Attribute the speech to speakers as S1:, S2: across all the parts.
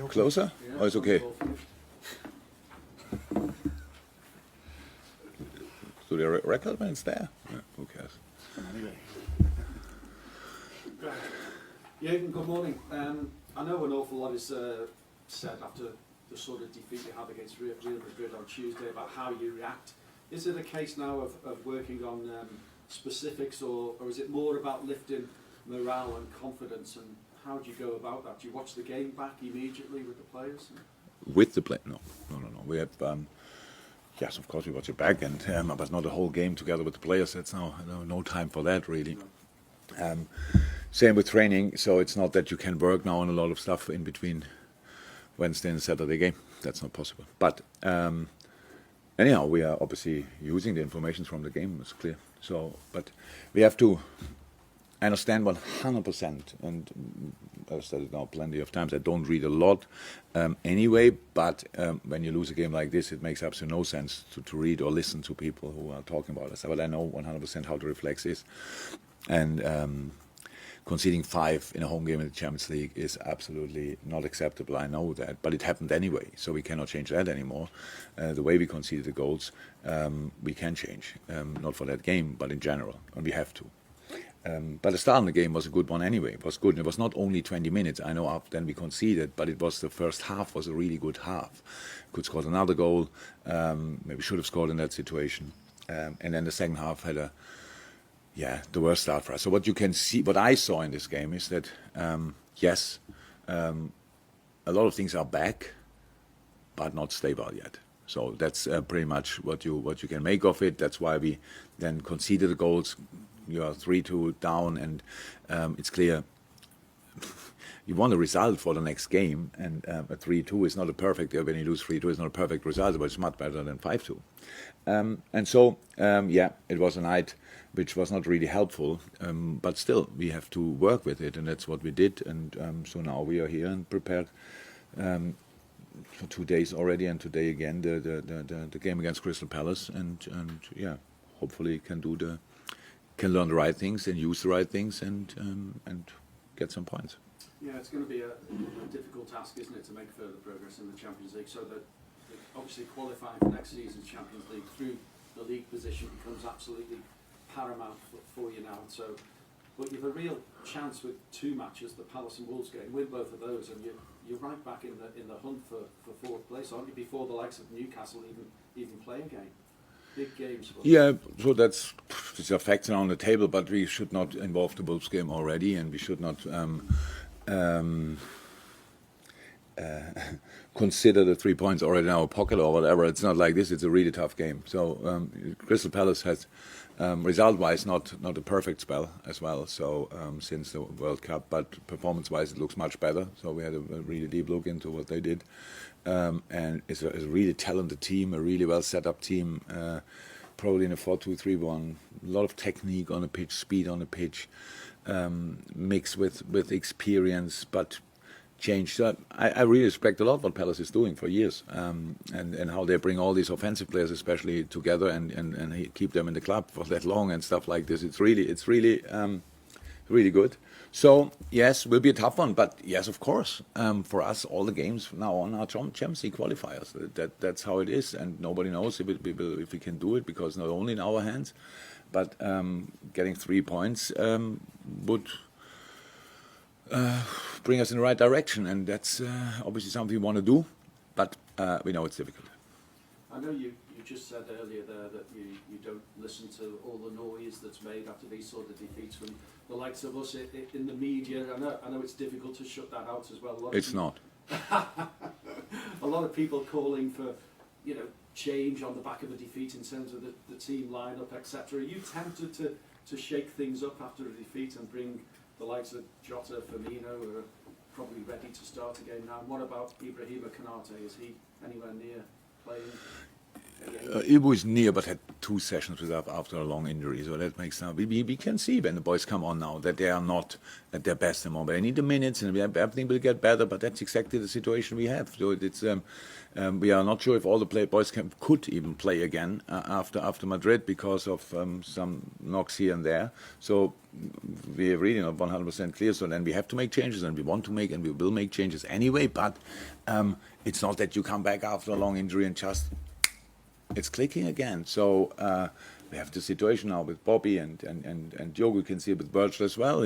S1: Closer?
S2: Yeah,
S1: Oh, it's okay. So the record man is there? Yeah, who cares?
S2: Jurgen, good morning. I know an awful lot is said after the sort of defeat you had against Real Madrid on Tuesday about how you react. Is it a case now of working on specifics, or is it more about lifting morale and confidence, and how do you go about that? Do you watch the game back immediately with the players?
S1: With the play? No. We have, yes, of course we watch it back, and but not the whole game together with the players. That's no time for that really. Same with training, so it's not that you can work now on a lot of stuff in between Wednesday and Saturday game. That's not possible. But anyhow, we are obviously using the information from the game. It's clear. So, but we have to understand 100%, and I've said it now plenty of times. I don't read a lot anyway, but when you lose a game like this, it makes absolutely no sense to read or listen to people who are talking about it. But I know 100% how the reflex is, and conceding 5 in a home game in the Champions League is absolutely not acceptable. I know that, but it happened anyway, so we cannot change that anymore. The way we conceded the goals, we can change, not for that game, but in general, and we have to. But the start of the game was a good one anyway. It was good. And it was not only 20 minutes. I know after then we conceded, but it was the first half was a really good half. Could score another goal. Maybe should have scored in that situation. And then the second half had the worst start for us. So what you can see, what I saw in this game is that yes, a lot of things are back, but not stable yet. So that's pretty much what you can make of it. That's why we then conceded the goals. You are 3-2 down, and it's clear you want a result for the next game. And a 3-2 is not a perfect. When you lose 3-2, it's not a perfect result, but it's much better than 5-2. And so, it was a night which was not really helpful, but still we have to work with it, and that's what we did. And so now we are here and prepared for 2 days already, and today again the game against Crystal Palace, and hopefully can learn the right things and use the right things and get some points.
S2: Yeah, it's going to be a difficult task, isn't it, to make further progress in the Champions League, so that obviously qualifying for next season's Champions League through the league position becomes absolutely paramount for you now. So, but you have a real chance with 2 matches, the Palace and Wolves game, win both of those, and you're right back in the hunt for 4th place, aren't you, before the likes of Newcastle even play a game. Big games.
S1: Yeah, so these are facts on the table, but we should not involve the Wolves game already, and we should not consider the 3 points already in our pocket or whatever. It's not like this. It's a really tough game. So Crystal Palace has, result-wise, not a perfect spell as well. So since the World Cup, but performance-wise, it looks much better. So we had a really deep look into what they did. And it's a really talented team, a really well set up team, probably in a 4-2-3-1. A lot of technique on the pitch, speed on the pitch, mixed with experience, but changed. So I really respect a lot what Palace is doing for years, and how they bring all these offensive players, especially together, and keep them in the club for that long and stuff like this. It's really good. So yes, will be a tough one, but yes, of course, for us, all the games from now on are Champions League qualifiers. That's how it is, and nobody knows if we can do it, because not only in our hands, but getting 3 points would bring us in the right direction, and that's obviously something we want to do, but we know it's difficult.
S2: I know you just said earlier there that you don't listen to all the noise that's made after these sort of defeats from the likes of us in the media. I know it's difficult to shut that out as well.
S1: It's not.
S2: A lot of people calling for, change on the back of a defeat in terms of the team lineup, etc. Are you tempted to shake things up after a defeat and bring the likes of Jota, Firmino, who are probably ready to start again now? And what about Ibrahima Konate? Is he anywhere near playing again?
S1: Ibu is near, but had 2 sessions without after a long injury. So that makes now we can see when the boys come on now that they are not at their best anymore. They need the minutes, and everything will get better. But that's exactly the situation we have. So it's we are not sure if all the boys could even play again after Madrid because of some knocks here and there. So we are really not 100% clear. So then we have to make changes, and we want to make, and we will make changes anyway. But it's not that you come back after a long injury and just it's clicking again. So we have the situation now with Bobby and Diogo. You can see it with Virgil as well.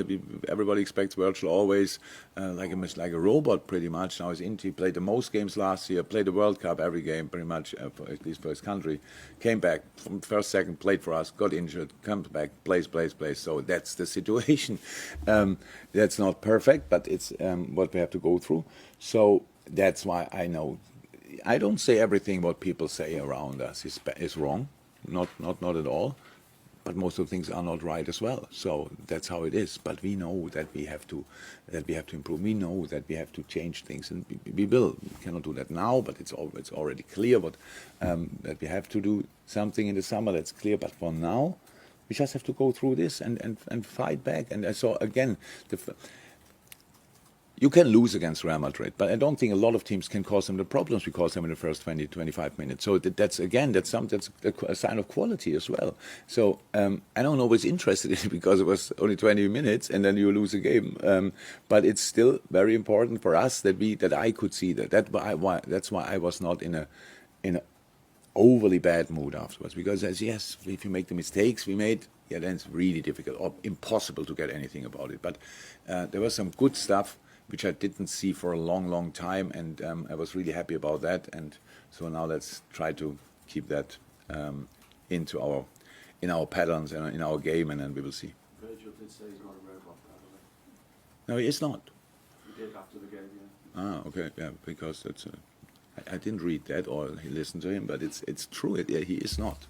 S1: Everybody expects Virgil always like a robot pretty much. Now he's he played the most games last year, played the World Cup every game pretty much, at least for his country. Came back from first, second, played for us, got injured, comes back, plays. So that's the situation. That's not perfect, but it's what we have to go through. So that's why I don't say everything what people say around us is wrong. Not at all, but most of the things are not right as well. So that's how it is. But we know that we have to improve. We know that we have to change things, and we will. We cannot do that now, but it's already clear that we have to do something in the summer. That's clear. But for now, we just have to go through this and fight back. And so again, you can lose against Real Madrid, but I don't think a lot of teams can cause them the problems we caused them in the first 20, 25 minutes. So that's a sign of quality as well. So I don't always interested in it because it was only 20 minutes and then you lose a game. But it's still very important for us that I could see that. That's why I was not in a overly bad mood afterwards. Because yes, if you make the mistakes we made, then it's really difficult or impossible to get anything about it. But there was some good stuff which I didn't see for a long time, and I was really happy about that. And so now let's try to keep that in our patterns and in our game, and then we will see.
S2: Virgil did say he's not a robot, by the way.
S1: No, he is not.
S2: He did after the game, yeah.
S1: Okay, yeah, because that's. I didn't read that or listen to him, but it's true. He is not.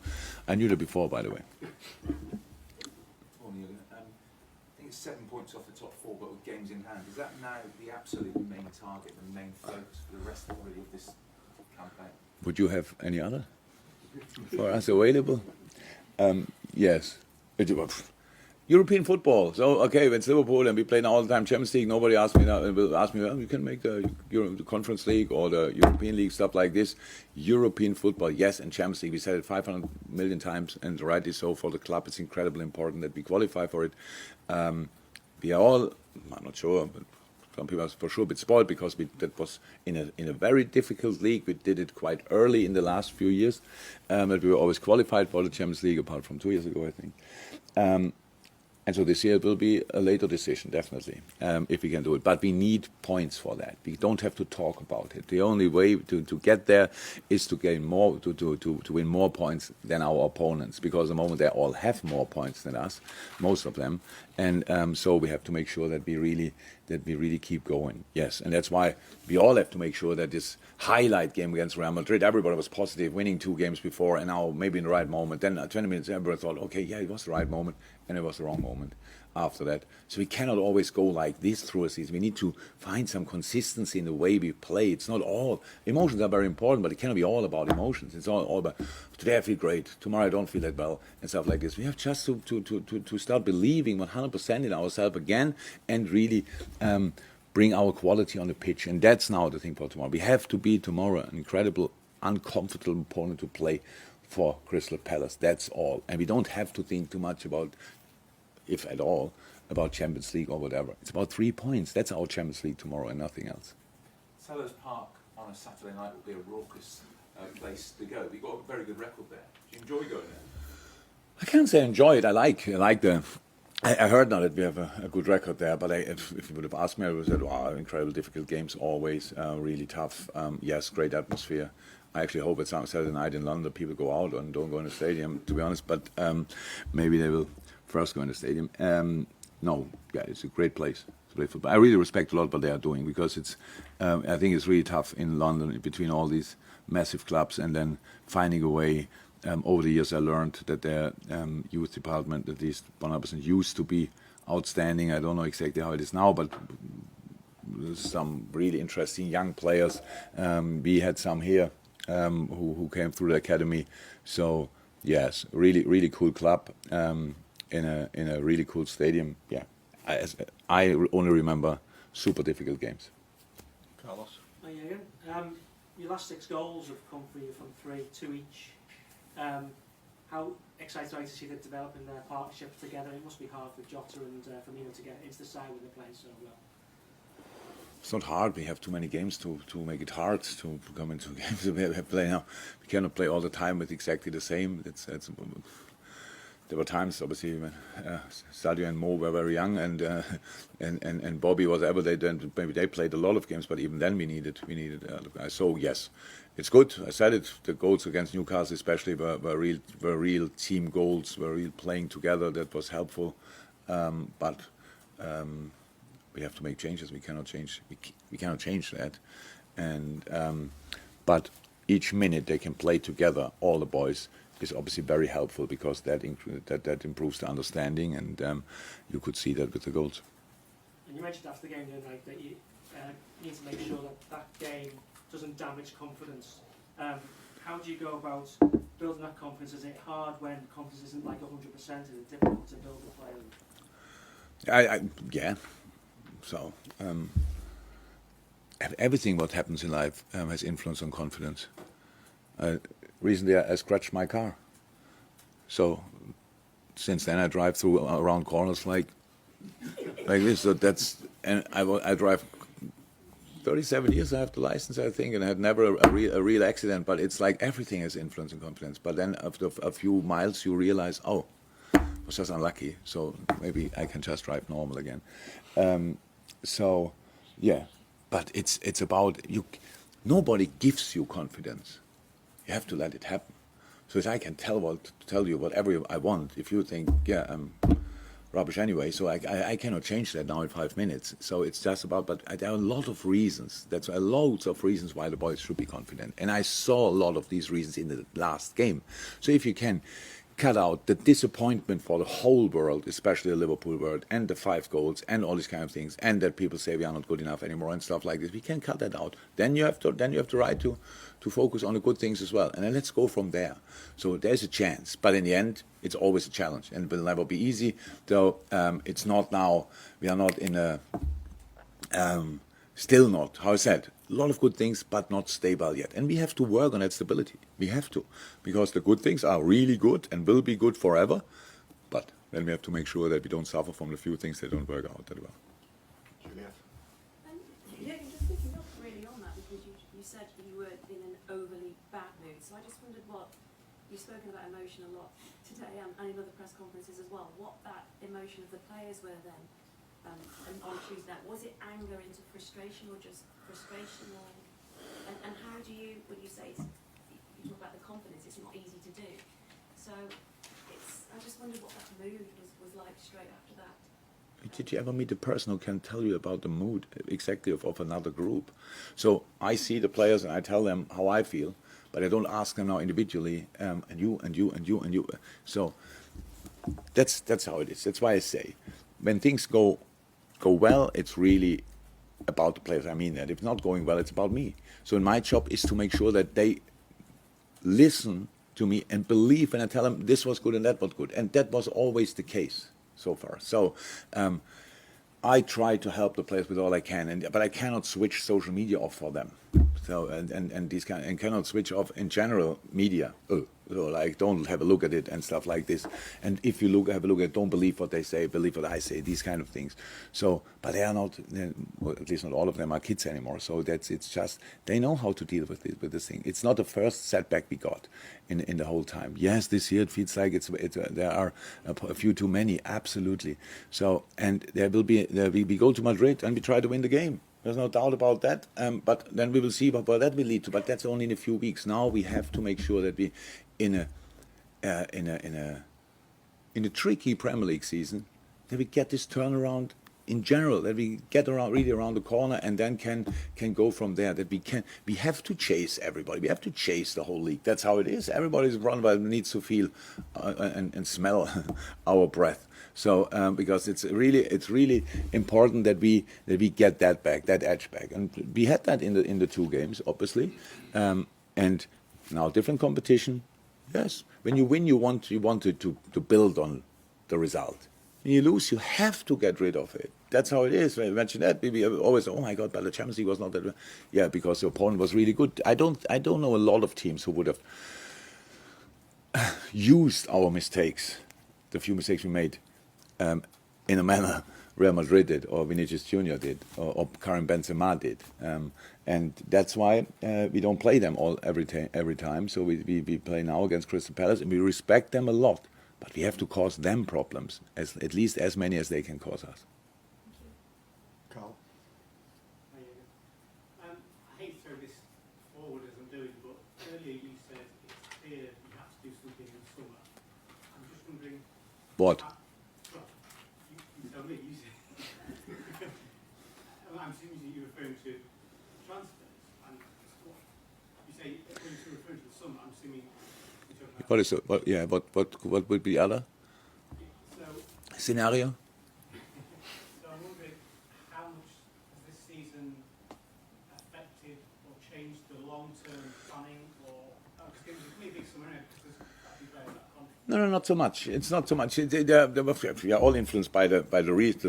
S1: I knew that before, by the way.
S3: 7 points off the top 4, but with games in hand. Is that now the absolute main target, the main focus for the rest of this campaign?
S1: Would you have any other for us available? Yes. European football. So okay, when it's Liverpool and we play now all the time Champions League, nobody asks me now. Will ask me, well, you can make the Conference League or the European League, stuff like this. European football, yes, and Champions League. We said it 500 million times, and rightly so for the club. It's incredibly important that we qualify for it. We are all, I'm not sure, but some people are for sure a bit spoiled because that was in a very difficult league. We did it quite early in the last few years, but we were always qualified for the Champions League, apart from 2 years ago, I think. And so this year it will be a later decision, definitely, if we can do it. But we need points for that. We don't have to talk about it. The only way to get there is to gain more, to win more points than our opponents. Because at the moment they all have more points than us, most of them. And so we have to make sure that we really keep going. Yes, and that's why we all have to make sure that this highlight game against Real Madrid, everybody was positive, winning 2 games before, and now maybe in the right moment. Then 20 minutes, everybody thought, okay, yeah, it was the right moment, and it was the wrong moment after that. So we cannot always go like this through a season. We need to find some consistency in the way we play. It's not all, emotions are very important, but it cannot be all about emotions. It's all about, today I feel great, tomorrow I don't feel that well, and stuff like this. We have just to start believing 100% in ourselves again, and really bring our quality on the pitch. And that's now the thing for tomorrow. We have to be tomorrow an incredible, uncomfortable opponent to play for Crystal Palace. That's all. And we don't have to think too much about, if at all, about Champions League or whatever. It's about 3 points. That's our Champions League tomorrow and nothing else.
S3: Sellers Park on a Saturday night will be a raucous place to go. You've got a very good record there. Do you enjoy going there?
S1: I can't say enjoy it. I like the. I heard now that we have a good record there, but if you would have asked me, I would have said, wow, incredible, difficult games, always really tough. Yes, great atmosphere. I actually hope it's on Saturday night in London people go out and don't go in the stadium, to be honest, but maybe they will first go in the stadium. No, yeah, it's a great place to play football. I really respect a lot what they are doing, because it's. I think it's really tough in London between all these massive clubs, and then finding a way. Over the years I learned that their youth department, at least 100%, used to be outstanding. I don't know exactly how it is now, but there's some really interesting young players. We had some here who came through the academy. So Yes, really cool club in a really cool stadium. Yeah, I only remember super difficult games.
S4: Carlos.
S5: Hi, Jurgen. Your last 6 goals have come for you from 2 each. How excited are you to see them developing their partnership together? It must be hard for Jota and Firmino to get into the side when they're playing so well.
S1: It's not hard. We have too many games to make it hard to come into games. We have play now. We cannot play all the time with exactly the same. There were times, obviously, when Sadio and Mo were very young, and Bobby was able. Maybe they played a lot of games, but even then we needed other guys. So yes, it's good. I said it. The goals against Newcastle, especially, were real team goals. Were real playing together. That was helpful, but. We have to make changes. We cannot change. We cannot change that, and but each minute they can play together, all the boys, is obviously very helpful because that improves the understanding, and you could see that with the goals.
S5: And you mentioned after the game the other night that you need to make sure that game doesn't damage confidence. How do you go about building that confidence? Is it hard when confidence isn't like 100%? Is it difficult to build a player?
S1: Yeah. So everything what happens in life has influence on confidence. Recently, I scratched my car. So since then, I drive around corners like this. So I drive 37 years. I have the license, I think, and I had never a real accident. But it's like everything has influence on confidence. But then after a few miles, you realize, oh, I was just unlucky. So maybe I can just drive normal again. So, yeah, but it's about you. Nobody gives you confidence. You have to let it happen. So as I can tell you whatever I want. If you think, yeah, I'm rubbish anyway, so I cannot change that now in 5 minutes. So it's just about. But there are a lot of reasons. That's loads of reasons why the boys should be confident. And I saw a lot of these reasons in the last game. So if you can cut out the disappointment for the whole world, especially the Liverpool world, and the 5 goals and all these kind of things, and that people say we are not good enough anymore and stuff like this. We can cut that out. Then you have the right to focus on the good things as well. And then let's go from there. So there's a chance, but in the end, it's always a challenge, and it will never be easy. Though it's not now. We are not in a still not. How I said. A lot of good things, but not stable yet. And we have to work on that stability. We have to. Because the good things are really good and will be good forever. But then we have to make sure that we don't suffer from the few things that don't work out that well.
S4: Juliet.
S6: Yeah, just picking up really on that, because you said that you were in an overly bad mood. So I just wondered you've spoken about emotion a lot today and in other press conferences as well, what that emotion of the players were then. And on Tuesday, was it anger into frustration or just frustration? And how do you, when you say you talk about the confidence, it's not easy to do. So I just wondered what that mood was like straight after that.
S1: Did you ever meet a person who can tell you about the mood exactly of another group? So I see the players and I tell them how I feel, but I don't ask them now individually, and you. So that's how it is. That's why I say, when things go well, it's really about the players. I mean that. If it's not going well, it's about me. So my job is to make sure that they listen to me and believe when I tell them this was good and that was good. And that was always the case so far. So I try to help the players with all I can, but I cannot switch social media off for them. So and these kind, and cannot switch off in general media. So like, don't have a look at it and stuff like this. And if you have a look at it, don't believe what they say, believe what I say. These kind of things. So, but they are not. Well, at least not all of them are kids anymore. So it's just they know how to deal with this thing. It's not the first setback we got in the whole time. Yes, this year it feels like there are a few too many. Absolutely. So and we go to Madrid and we try to win the game. There's no doubt about that. But then we will see where that will lead to. But that's only in a few weeks. Now we have to make sure that we, in a tricky Premier League season, that we get this turnaround in general. That we get really around the corner and then can go from there. That we have to chase everybody. We have to chase the whole league. That's how it is. Everybody's run, but needs to feel and smell our breath. So because it's really important that we get that back, that edge back, and we had that in the 2 games, obviously, and now different competition, Yes. When you win, you want to build on the result. When you lose, you have to get rid of it. That's how it is. When I mention that, we always, oh my God, but the Champions League was not that. Yeah, because the opponent was really good. I don't know a lot of teams who would have used our mistakes, the few mistakes we made, in a manner Real Madrid did, or Vinicius Junior did, or Karim Benzema did, and that's why we don't play them every time. So we play now against Crystal Palace, and we respect them a lot, but we have to cause them problems, at least as many as they can cause us.
S4: Carl.
S7: I hate to throw this forward as I'm doing, but earlier you said it's clear you have to do something in the summer. I'm just wondering.
S1: What?
S7: Well, you tell me. You say. I'm assuming you're referring to transfers, and you say when you're referring to the summer. I'm assuming you're talking about.
S1: What is it? What would be the other
S7: So.
S1: scenario?
S7: So I'm wondering how much has this season affected or changed the long-term planning, or because it was a pretty big summer anyway, because there's actually players that contract.
S1: No, not so much. It's not so much. We are all influenced by the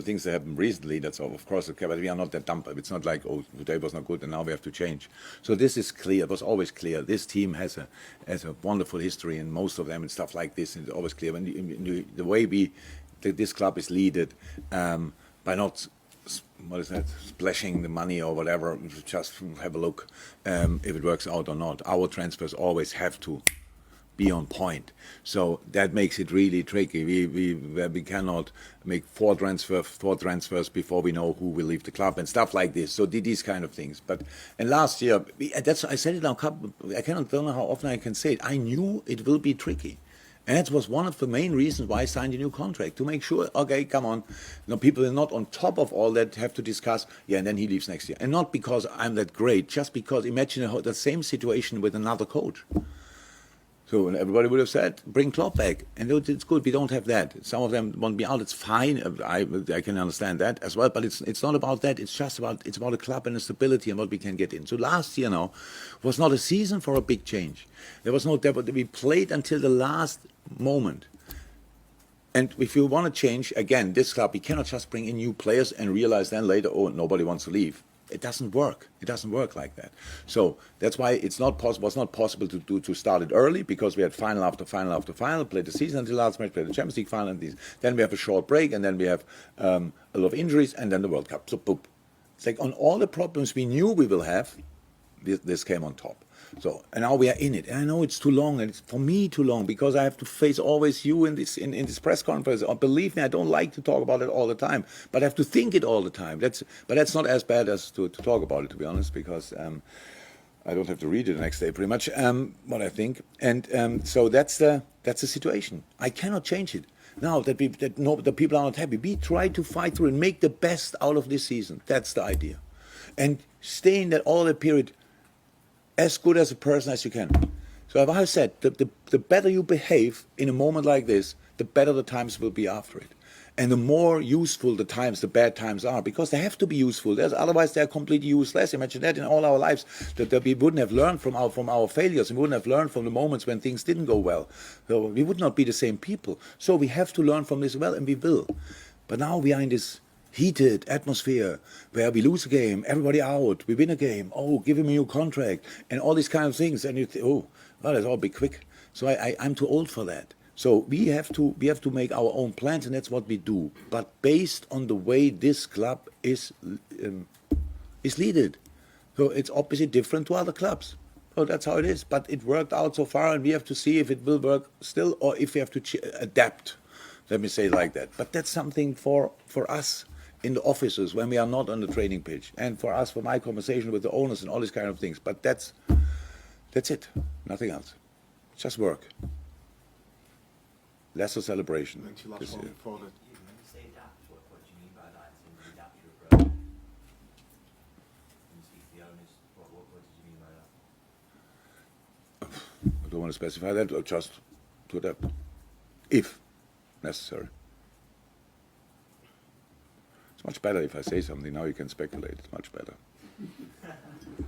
S1: things that happened recently. That's all, of course, okay. But we are not that dumb. It's not like, oh, today was not good and now we have to change. So this is clear. It was always clear. This team has a wonderful history, and most of them and stuff like this. And it's always clear when the way this club is led by not. What is that? Splashing the money or whatever. Just have a look if it works out or not. Our transfers always have to be on point, so that makes it really tricky. We cannot make four transfers before we know who will leave the club and stuff like this. So these kind of things. And last year, I said it now. I don't know how often I can say it. I knew it will be tricky. And that was one of the main reasons why I signed a new contract, to make sure, okay, come on, people are not on top of all that, have to discuss, and then he leaves next year. And not because I'm that great, just because imagine the same situation with another coach. So everybody would have said, bring Klopp back. And it's good, we don't have that. Some of them want me out, it's fine, I can understand that as well, but it's not about that, it's about a club and a stability and what we can get in. So last year now was not a season for a big change. There was no doubt, we played until the last moment. And if you want to change, again, this club, we cannot just bring in new players and realize then later, oh, nobody wants to leave. It doesn't work. It doesn't work like that. So that's why was not possible to start it early, because we had final after final after final, played the season until last match, played the Champions League final, and then we have a short break, and then we have a lot of injuries, and then the World Cup. So boop. It's like on all the problems we knew we will have, this came on top. So, and now we are in it. And I know it's too long, and it's for me too long, because I have to face always you in this press conference. Or believe me, I don't like to talk about it all the time, but I have to think it all the time. But that's not as bad as to talk about it, to be honest, because I don't have to read it the next day, pretty much, what I think. And so that's the situation. I cannot change it. Now that the people are not happy, we try to fight through and make the best out of this season. That's the idea. And stay in that all the period as good as a person as you can. So as I said, the better you behave in a moment like this, the better the times will be after it. And the more useful the bad times are, because they have to be useful. Otherwise, they're completely useless. Imagine that in all our lives, that we wouldn't have learned from our failures, and we wouldn't have learned from the moments when things didn't go well. So we would not be the same people. So we have to learn from this well, and we will. But now we are in this heated atmosphere where we lose a game, everybody out, we win a game, oh, give him a new contract, and all these kind of things. And you think, oh, well, that's all be quick. So I'm too old for that. So we have to make our own plans, and that's what we do. But based on the way this club is led. So it's obviously different to other clubs. So that's how it is. But it worked out so far, and we have to see if it will work still, or if we have to adapt. Let me say it like that. But that's something for us in the offices when we are not on the training pitch, and for us, for my conversation with the owners and all these kind of things. But that's it. Nothing else. Just work. Lesser celebration.
S4: Thanks, your last one before the...
S8: When you say adapt, what do you mean by that? In terms of adapt your approach? When you speak to the owners, what did you mean by that?
S1: I don't want to specify that, or just to adapt, if necessary. It's much better if I say something. Now you can speculate. It's much better.